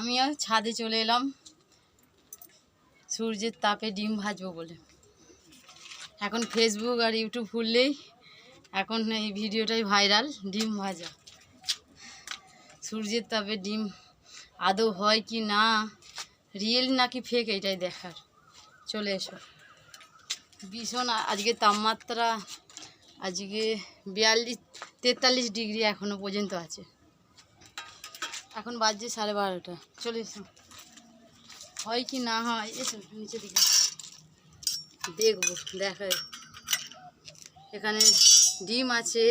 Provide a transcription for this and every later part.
আমিও ছাদে চলে এলাম সূর্যের তাপে ডিম ভাজবো বলে। এখন ফেসবুক আর ইউটিউব খুললেই এখন এই ভিডিওটাই ভাইরাল, ডিম ভাজা। সূর্যের তাপে ডিম আদৌ হয় কি না, রিয়েল নাকি ফেক, এটাই দেখার। চলে এসো। ভীষণ আজকে তাপমাত্রা, আজকে 42-43 ডিগ্রি এখনো পর্যন্ত আছে। এখন বাজছে 12:30। চলে এসো, হয় কি না হয়। এসো নিচে দিকে দেখবো, দেখা। এখানে ডিম আছে,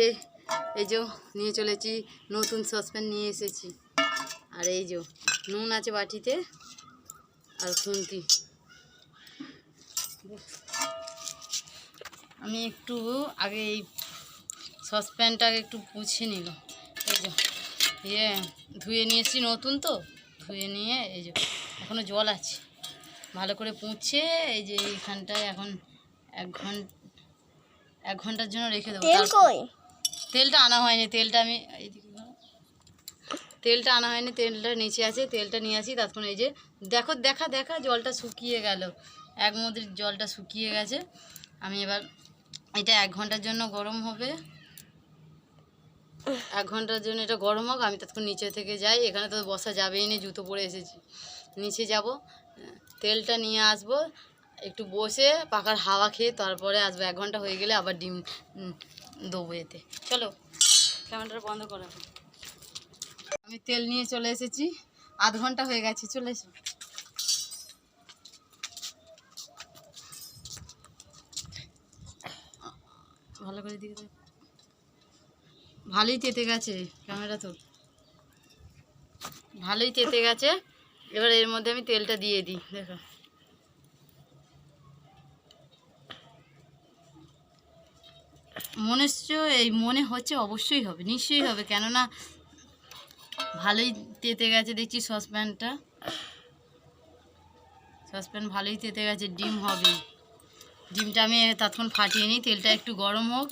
এই যে নিয়ে চলেছি, নতুন সসপ্যান নিয়ে এসেছি। আর এই যে নুন আছে বাটিতে, আর খুন্তি। আমি একটু আগে এই সসপ্যানটাকে একটু পুছে নিল। এই যে ধুয়ে নিয়েছি, নতুন তো, ধুয়ে নিয়ে এই যে এখনও জল আছে, ভালো করে পুছে এই যে এইখানটায় এখন 1 ঘন্টার জন্য রেখে দেবো। তেলটা আনা হয়নি, তেলটা আমি তেলটা নিচে আছে, তেলটা নিয়ে আসি। তখন এই যে দেখো, দেখা জলটা শুকিয়ে গেল, 1 মুদ্রির জলটা শুকিয়ে গেছে। আমি এবার এটা 1 ঘন্টার জন্য গরম হবে, 1 ঘন্টার জন্য এটা গরম হোক। আমি তখন নিচে থেকে যাই, এখানে তো বসা যাবেই না, জুতো পরে এসেছি। নিচে যাব, তেলটা নিয়ে আসবো, একটু বসে পাখার হাওয়া খেয়ে তারপরে আসবো। 1 ঘন্টা হয়ে গেলে আবার ডিম দেবো এতে। চলো ক্যামেরাটা বন্ধ করো। আমি তেল নিয়ে চলে এসেছি, 1/2 ঘন্টা হয়ে গেছে। চলে এসো। ভালো করে দিকে, ভালোই তেতে গেছে, ক্যামেরা তো ভালোই তেতে গেছে। এবার এর মধ্যে আমি তেলটা দিয়ে দিই। দেখো, মনে হচ্ছে অবশ্যই হবে, নিশ্চয়ই হবে, কেননা ভালোই তেতে গেছে দেখছি। সসপ্যান ভালোই তেতে গেছে, ডিম হবে। ডিমটা আমি তখন ফাটিয়ে নিই, তেলটা একটু গরম হোক,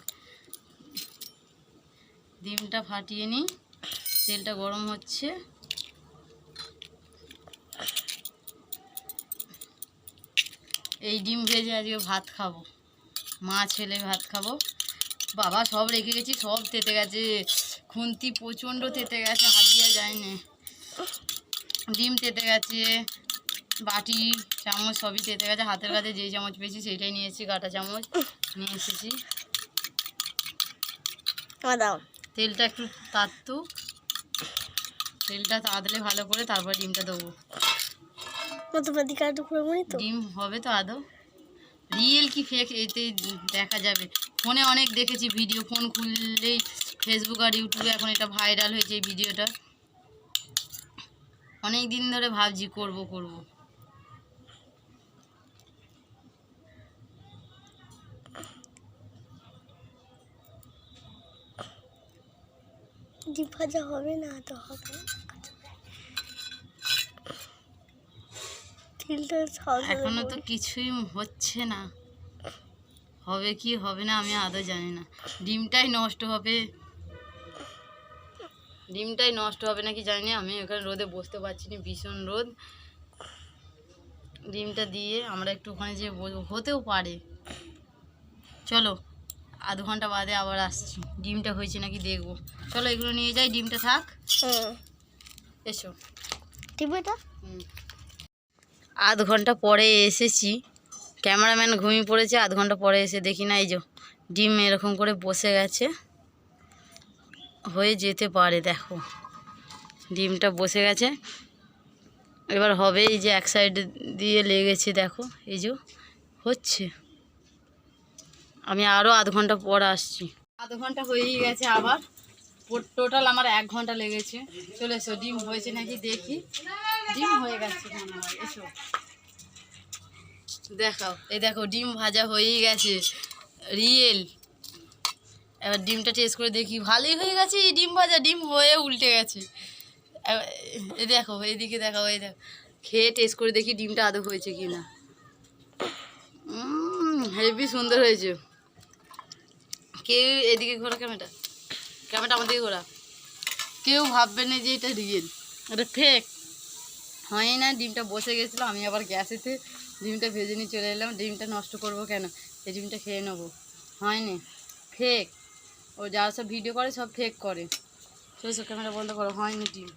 ডিমটা ফাটিয়ে নিই। তেলটা গরম হচ্ছে, এই ডিম ভেজে আজকে ভাত খাবো, মাছ ছেলে ভাত খাবো। বাবা সব রেখে গেছি, সব তেতে গেছে, খুন্তি প্রচণ্ড তেতে গেছে, হাত দেওয়া যায়নি। ডিম তেতে গেছে, বাটি চামচ সবই তেতে গেছে। হাতের কাছে যেই চামচ পেয়েছি সেইটাই নিয়েছি, কাঁটা চামচ নিয়ে এসেছি। তেলটা একটু তাতুক, তেলটা তাঁতলে ভালো করে তারপর ডিমটা দেবো। ডিম হবে তো আদৌ, রিয়েল কি ফেক এতেই দেখা যাবে। ফোনে অনেক দেখেছি ভিডিও, ফোন খুললেই ফেসবুক আর ইউটিউবে এখন এটা ভাইরাল হয়েছে। এই ভিডিওটা অনেক দিন ধরে ভাবছি করব। ডিম ভাজা হবে না তো হবে, এখনো তো কিছুই হচ্ছে না, হবে কি হবে না আমি আদৌ জানি না। ডিমটাই নষ্ট হবে নাকি জানি না। আমি এখানে রোদে বসতে পারছি না, ভীষণ রোদ। ডিমটা দিয়ে আমরা একটু ওখানে যে হতেও পারে। চলো 1/2 ঘন্টা বাদে আবার আসছি, ডিমটা হয়েছে নাকি দেখবো। চলো এগুলো নিয়ে যাই, ডিমটা থাক। এসো। 1/2 ঘন্টা পরে এসেছি, ক্যামেরাম্যান ঘুমিয়ে পড়েছে। 1/2 ঘন্টা পরে এসে দেখি না, এই যে ডিম এরকম করে বসে গেছে, হয়ে যেতে পারে। দেখো ডিমটা বসে গেছে, এবার হবে। এই যে এক সাইড দিয়ে লেগেছে, দেখো এই যে হচ্ছে। আমি আরও 1/2 ঘন্টা পর আসছি। 1/2 ঘন্টা হয়েই গেছে, আবার টোটাল আমার 1 ঘন্টা লেগেছে। চলে এসো, ডিম হয়েছে নাকি দেখি। ডিম হয়ে গেছে মনে হয়, এসো দেখাও। এই দেখো ডিম ভাজা হয়েই গেছে, রিয়েল। এবার ডিমটা টেস্ট করে দেখি, ভালোই হয়ে গেছে। এই ডিম ভাজা, ডিম হয়ে উল্টে গেছে। এই দেখো, এইদিকে দেখাও, এই দেখো, খেয়ে টেস্ট করে দেখি ডিমটা আদৌ হয়েছে কি না। হেভি সুন্দর হয়েছে। কেউ এদিকে ঘোরা, ক্যামেরাটা আমার দিকে ঘোরা। কেউ ভাববে না যে এটা রিয়েল, এটা ফেক। হয় না, ডিমটা বসে গেছিলো, আমি আবার গ্যাসেতে ডিমটা ভেজে নিয়ে চলে এলাম। ডিমটা নষ্ট করব কেন, এই ডিমটা খেয়ে নেবো। হয়নি, ফেক। ও যারা সব ভিডিও করে সব ফেক করে। সেই সব ক্যামেরা বন্ধ করো, হয়নি ডিম।